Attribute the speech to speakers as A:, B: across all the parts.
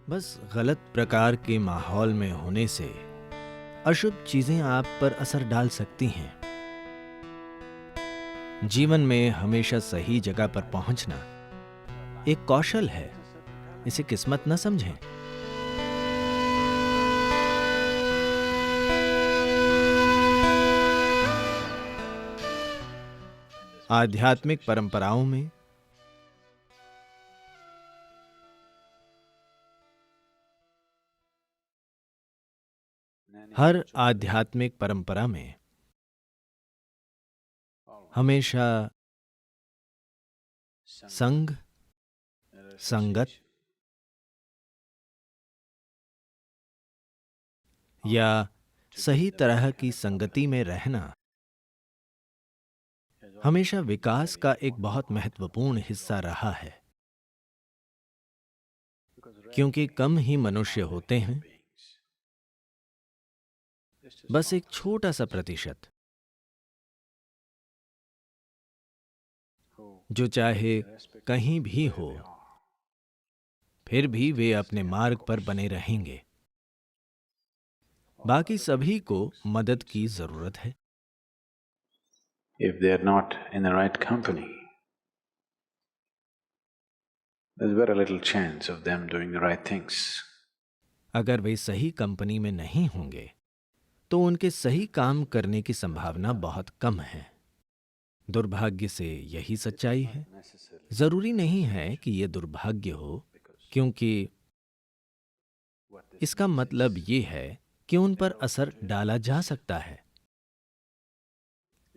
A: बस गलत प्रकार के माहौल में होने से अशुभ चीजें आप पर असर डाल सकती हैं। जीवन में हमेशा सही जगह पर पहुंचना एक कौशल है, इसे किस्मत न समझें। आध्यात्मिक परंपराओं में हर आध्यात्मिक परंपरा में हमेशा संग, संगत या सही तरह की संगति में रहना हमेशा विकास का एक बहुत महत्वपूर्ण हिस्सा रहा है। क्योंकि कम ही मनुष्य होते हैं, बस एक छोटा सा प्रतिशत, जो चाहे कहीं भी हो फिर भी वे अपने मार्ग पर बने रहेंगे। बाकी सभी को मदद की जरूरत है।
B: If they are not in the right company, there's very little chance of them doing the right things.
A: अगर वे सही कंपनी में नहीं होंगे तो उनके सही काम करने की संभावना बहुत कम है। दुर्भाग्य से यही सच्चाई है। जरूरी नहीं है कि यह दुर्भाग्य हो, क्योंकि इसका मतलब ये है कि उन पर असर डाला जा सकता है।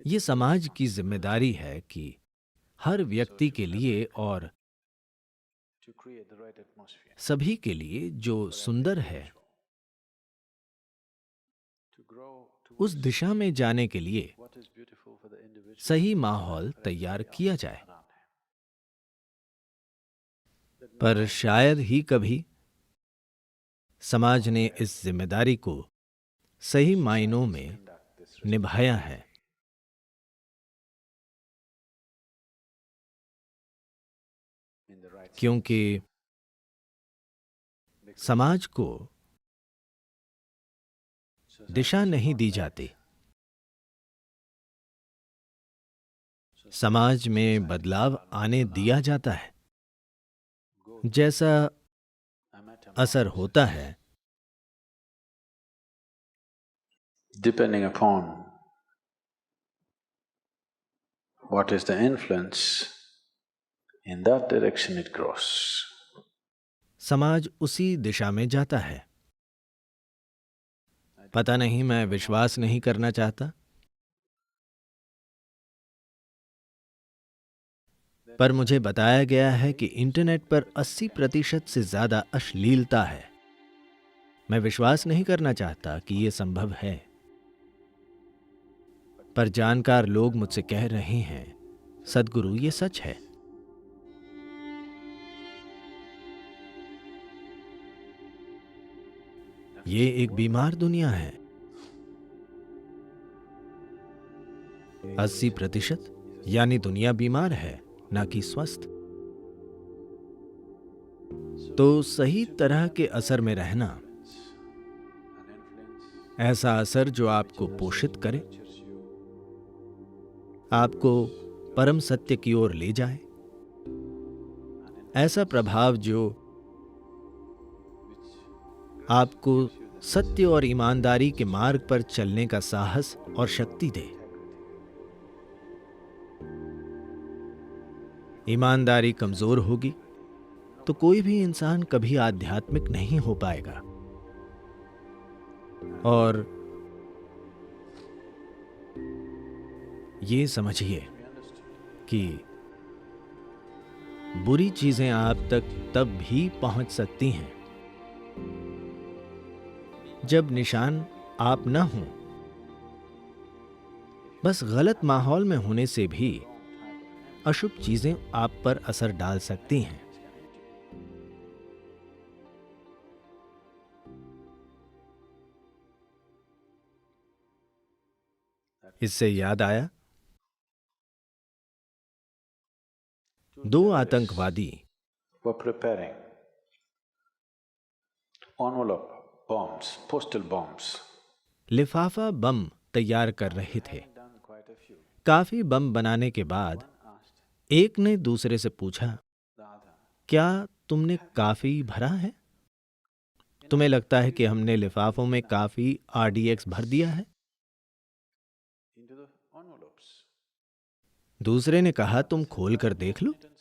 A: ये समाज की जिम्मेदारी है कि हर व्यक्ति के लिए और
B: To create the right atmosphere,
A: सभी के लिए जो सुंदर है,
B: to grow
A: उस
B: towards
A: दिशा में जाने के लिए
B: what is beautiful for the individual
A: सही
B: and
A: माहौल
B: for
A: तैयार
B: everybody
A: किया
B: else
A: जाए।
B: around him.
A: पर शायद ही कभी समाज ने इस जिम्मेदारी को सही मायनों में
B: Conduct this
A: निभाया है।
B: in the right sense.
A: क्योंकि समाज को दिशा नहीं दी जाती। समाज में बदलाव आने दिया जाता है। जैसा असर होता है,
B: Depending upon what is the influence, in that direction it grows.
A: समाज उसी दिशा में जाता है। पता नहीं, मैं विश्वास नहीं करना चाहता, पर मुझे बताया गया है कि इंटरनेट पर 80% से ज्यादा अश्लीलता है। मैं विश्वास नहीं करना चाहता कि यह संभव है, पर जानकार लोग मुझसे कह रहे हैं, सद्गुरु, ये सच है। ये एक बीमार दुनिया है। 80% यानी दुनिया बीमार है, ना कि स्वस्थ। तो सही तरह के असर में रहना,
B: An influence
A: ऐसा असर जो आपको पोषित करे,
B: nurtures you,
A: आपको परम सत्य की ओर ले जाए, ऐसा प्रभाव जो आपको सत्य और ईमानदारी के मार्ग पर चलने का साहस और शक्ति दे। ईमानदारी कमजोर होगी तो कोई भी इंसान कभी आध्यात्मिक नहीं हो पाएगा। और ये समझिए कि बुरी चीजें आप तक तब भी पहुंच सकती हैं जब निशान आप न हों। बस गलत माहौल में होने से भी अशुभ चीजें आप पर असर डाल सकती हैं। इससे याद आया, 2 आतंकवादी
B: were preparing envelope bombs, postal bombs.
A: लिफाफा बम तैयार कर रहे थे।
B: Done quite a few.
A: काफी बम बनाने के बाद
B: Asked
A: एक ने दूसरे से पूछा,
B: the other,
A: क्या तुमने काफी भरा है? तुम्हें लगता है कि हमने लिफाफों में काफी RDX भर दिया है?
B: into the envelopes.
A: दूसरे ने कहा, तुम खोल कर देख लो।
B: It and see.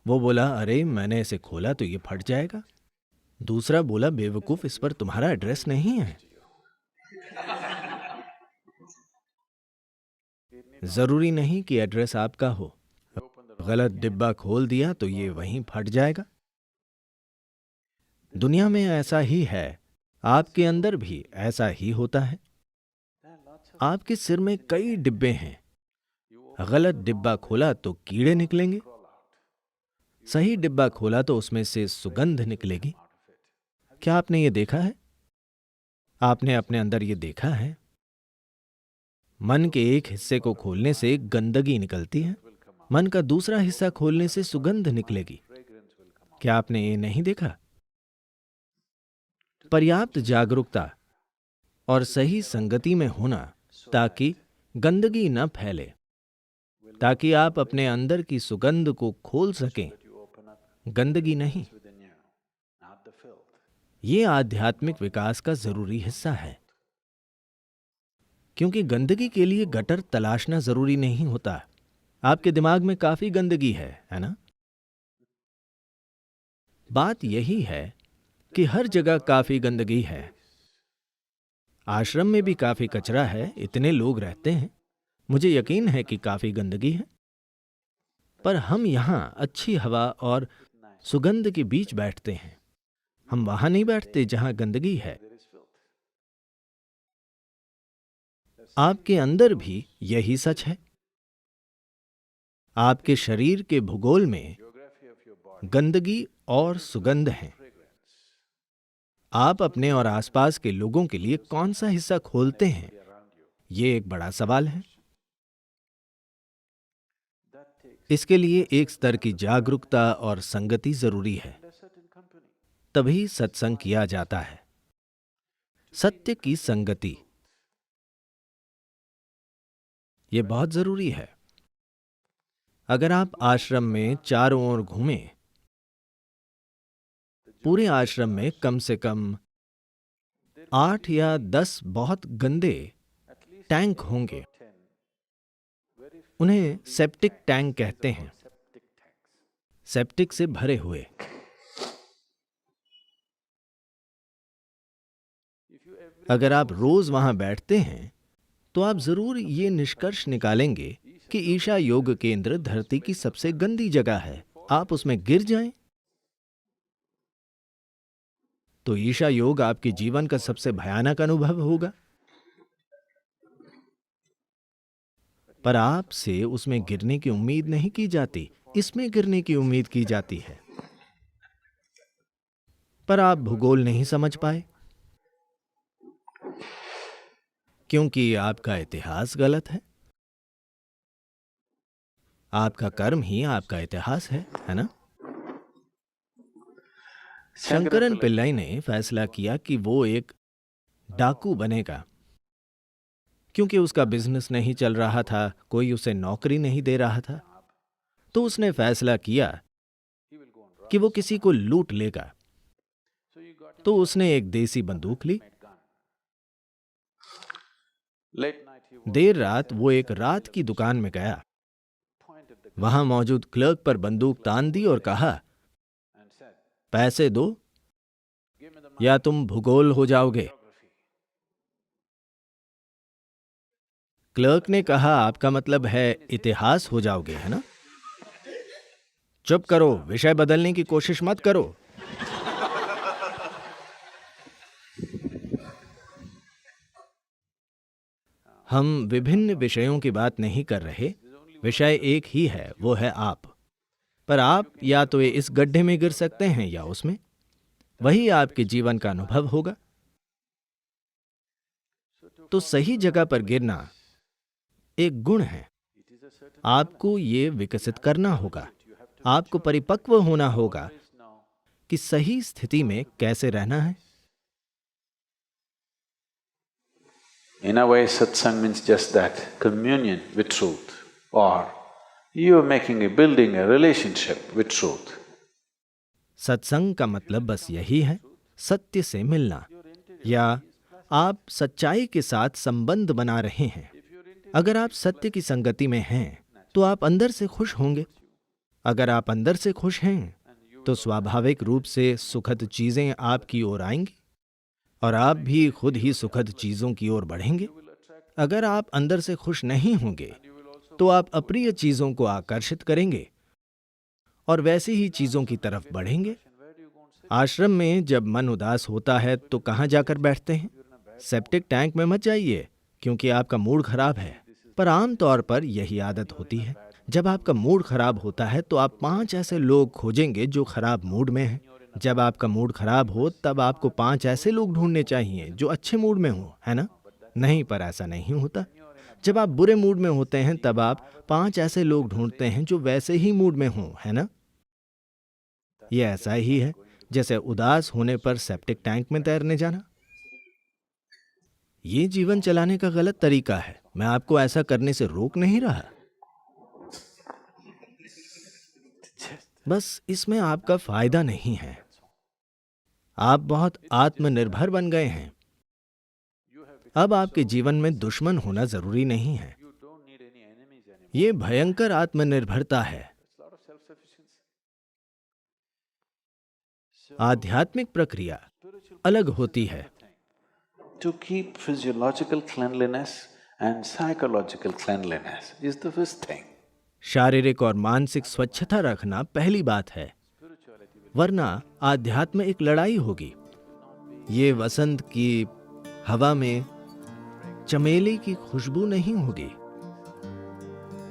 A: वो बोला, अरे मैंने इसे खोला तो ये फट जाएगा। दूसरा बोला, बेवकूफ, इस पर तुम्हारा एड्रेस नहीं है। जरूरी नहीं कि एड्रेस आपका हो। गलत डिब्बा खोल दिया तो ये वहीं फट जाएगा। दुनिया में ऐसा ही है, आपके अंदर भी ऐसा ही होता है।
B: There are lots of
A: आपके सिर में कई डिब्बे हैं। गलत डिब्बा खोला तो कीड़े निकलेंगे,
B: crawl out
A: सही डिब्बा खोला तो उसमें से सुगंध निकलेगी।
B: out of it.
A: क्या आपने ये देखा है? आपने अपने अंदर ये देखा है? मन के एक हिस्से को खोलने से गंदगी निकलती है, मन का दूसरा हिस्सा खोलने से सुगंध निकलेगी।
B: Fragrance will come out.
A: क्या आपने ये नहीं देखा? पर्याप्त जागरूकता और सही संगति में होना ताकि गंदगी न फैले, ताकि आप अपने अंदर की सुगंध को खोल सकें,
B: That you open up
A: गंदगी नहीं।
B: within you, not the filth.
A: ये आध्यात्मिक विकास का जरूरी हिस्सा है, क्योंकि गंदगी के लिए गटर तलाशना जरूरी नहीं होता। आपके दिमाग में काफी गंदगी है ना? बात यही है कि हर जगह काफी गंदगी है। आश्रम में भी काफी कचरा है, इतने लोग रहते हैं, मुझे यकीन है कि काफी गंदगी है। पर हम यहाँ अच्छी हवा और सुगंध के बीच बैठते हैं। हम वहां नहीं बैठते जहां गंदगी है।
B: There is filth.
A: आपके अंदर भी यही सच है। आपके शरीर के भूगोल में
B: Geography of your body.
A: गंदगी और सुगंध है।
B: Fragrance.
A: आप अपने और आसपास के लोगों के लिए कौन सा हिस्सा खोलते हैं,
B: Be around you.
A: ये एक बड़ा सवाल है।
B: That takes
A: इसके लिए एक स्तर की जागरूकता और संगति जरूरी है,
B: a certain company.
A: तभी सत्संग किया जाता है। सत्य की संगति, ये बहुत जरूरी है। अगर आप आश्रम में चारों ओर घूमें, पूरे आश्रम में कम से कम 8 या 10 बहुत गंदे
B: At least
A: टैंक होंगे।
B: 10 very
A: उन्हें सेप्टिक टैंक कहते हैं,
B: septic tanks.
A: सेप्टिक से भरे हुए।
B: If you every
A: अगर आप रोज वहां बैठते हैं तो आप जरूर ये निष्कर्ष निकालेंगे कि ईशा योग केंद्र धरती की सबसे गंदी जगह है, आप उसमें गिर जाएं तो ईशा योग आपके जीवन का सबसे भयानक अनुभव होगा। पर आपसे उसमें गिरने की उम्मीद नहीं की जाती, इसमें गिरने की उम्मीद की जाती है। पर आप भूगोल नहीं समझ पाए, क्योंकि आपका इतिहास गलत है। आपका कर्म ही आपका इतिहास है ना? शंकरन पिल्लाई ने फैसला किया कि वो एक डाकू बनेगा, क्योंकि उसका बिजनेस नहीं चल रहा था, कोई उसे नौकरी नहीं दे रहा था। तो उसने फैसला किया
B: he will go on rock.
A: कि वो किसी को लूट लेगा।
B: So you got
A: तो उसने एक देसी बंदूक ली।
B: made gun. Late night he walked,
A: देर रात वो एक रात की दुकान में गया,
B: pointed the gun
A: वहां मौजूद क्लर्क पर बंदूक तान दी और कहा,
B: and said,
A: पैसे दो
B: "Give me the money."
A: या तुम भूगोल हो जाओगे।
B: Geography.
A: क्लर्क ने कहा, आपका मतलब है इतिहास हो जाओगे, है ना? चुप करो, विषय बदलने की कोशिश मत करो। हम विभिन्न विषयों की बात नहीं कर रहे, विषय एक ही है, वो है आप। पर आप या तो इस गड्ढे में गिर सकते हैं या उसमें, वही आपके जीवन का अनुभव होगा। तो सही जगह पर गिरना एक गुण है।
B: It is a certain
A: आपको ये विकसित करना होगा, आपको परिपक्व होना होगा,
B: always know
A: कि सही स्थिति में कैसे रहना है।
B: In a way, satsang means just that, communion with truth, or you are building a relationship with truth.
A: सत्संग का मतलब बस यही है, सत्य से मिलना, या आप सच्चाई के साथ संबंध बना रहे हैं। अगर आप सत्य की संगति में हैं तो आप अंदर से खुश होंगे। अगर आप अंदर से खुश हैं तो स्वाभाविक रूप से सुखद चीजें आपकी ओर आएंगी और आप भी खुद ही सुखद चीजों की ओर बढ़ेंगे। अगर आप अंदर से खुश नहीं होंगे तो आप अप्रिय चीजों को आकर्षित करेंगे और वैसी ही चीजों की तरफ बढ़ेंगे। आश्रम में जब मन उदास होता है तो कहाँ जाकर बैठते हैं? सेप्टिक टैंक में मत जाइए, क्योंकि आपका मूड खराब है। पर आम तौर पर यही आदत होती है। जब आपका मूड खराब होता है तो आप 5 ऐसे लोग खोजेंगे जो खराब मूड में हैं। जब आपका मूड खराब हो तब आपको 5 ऐसे लोग ढूंढने चाहिए जो अच्छे मूड में हो, है ना? नहीं, पर ऐसा नहीं होता। जब आप बुरे मूड में होते हैं तब आप 5 ऐसे लोग ढूंढते हैं जो वैसे ही मूड में हों, है ना? ये ऐसा ही है जैसे उदास होने पर सेप्टिक टैंक में तैरने जाना। ये जीवन चलाने का गलत तरीका है। मैं आपको ऐसा करने से रोक नहीं रहा, बस इसमें आपका फायदा नहीं है। आप बहुत आत्मनिर्भर बन गए हैं। अब आपके जीवन में दुश्मन होना जरूरी नहीं है। ये भयंकर आत्मनिर्भरता है। आध्यात्मिक प्रक्रिया अलग होती है।
B: To keep physiological cleanliness and psychological cleanliness is the first thing.
A: शारीरिक और मानसिक स्वच्छता रखना पहली बात है, वरना आध्यात्म एक लड़ाई होगी। ये वसंत की हवा में चमेली की खुशबू नहीं होगी।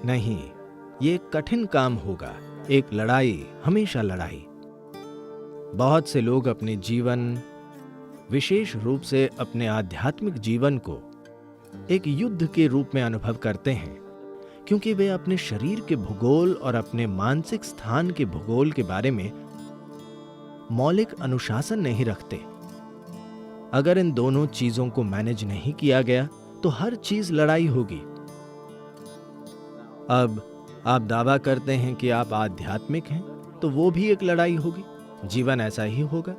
A: नहीं, ये एक कठिन काम होगा, एक लड़ाई, हमेशा लड़ाई। बहुत से लोग अपने जीवन, विशेष रूप से अपने आध्यात्मिक जीवन को एक युद्ध के रूप में अनुभव करते हैं, क्योंकि वे अपने शरीर के भूगोल और अपने मानसिक स्थान के भूगोल के बारे में मौलिक अनुशासन नहीं रखते। अगर इन दोनों चीजों को मैनेज नहीं किया गया तो हर चीज लड़ाई होगी। अब आप दावा करते हैं कि आप आध्यात्मिक हैं, तो वो भी एक लड़ाई होगी। जीवन ऐसा ही होगा।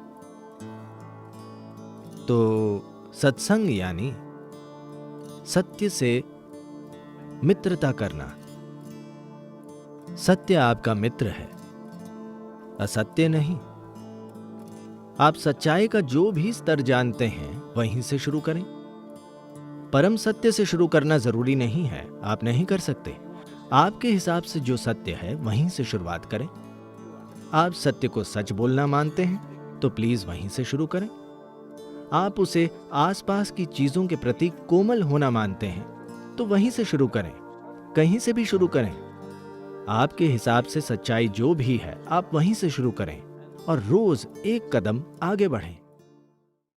A: तो सत्संग यानी सत्य से मित्रता करना। सत्य आपका मित्र है, असत्य नहीं। आप सच्चाई का जो भी स्तर जानते हैं वहीं से शुरू करें। परम सत्य से शुरू करना जरूरी नहीं है, आप नहीं कर सकते। आपके हिसाब से जो सत्य है वहीं से शुरुआत करें। आप सत्य को सच बोलना मानते हैं तो प्लीज वहीं से शुरू करें। आप उसे आसपास की चीजों के प्रति कोमल होना मानते हैं तो वहीं से शुरू करें, कहीं से भी शुरू करें। आपके हिसाब से सच्चाई जो भी है आप वहीं से शुरू करें और रोज एक कदम आगे बढ़ें।